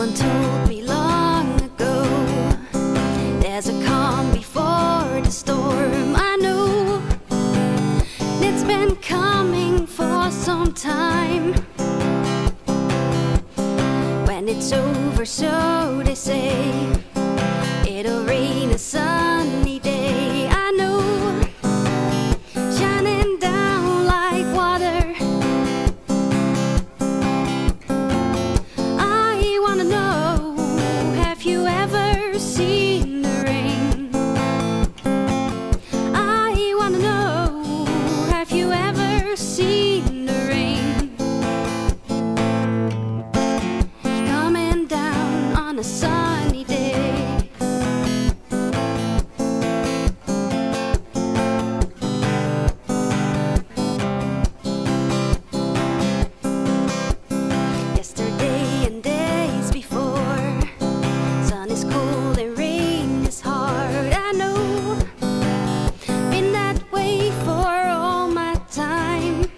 Someone told me long ago, there's a calm before the storm. I know it's been coming for some time. When it's over, so they say, it'll rain a sunny day. I know, shining down like water. I wanna know, have you ever seen the rain? I wanna know, have you ever seen the rain? Coming down on a sunny day. Yesterday and days before, sun is cold and rain is hard. I know, been that way for all my time.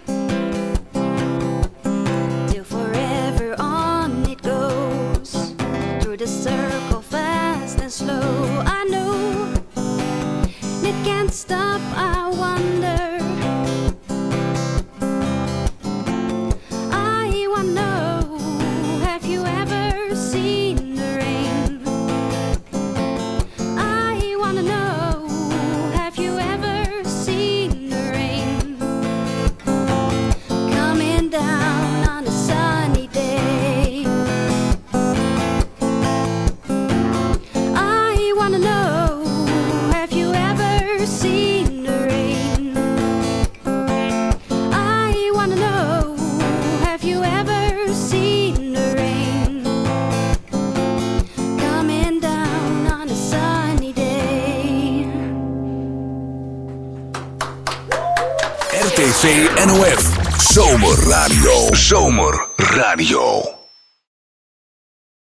Till forever on it goes, through the circle fast and slow. I know, it can't stop, I wonder. I wanna know, have you ever seen the rain? I wanna know, have you ever seen the rain? Coming down on a sunny day. I wanna know, have you ever seen the rain? I wanna know, have you ever seen the rain? Coming down on a sunny day. RTV NOF Zomerradio. Zomerradio.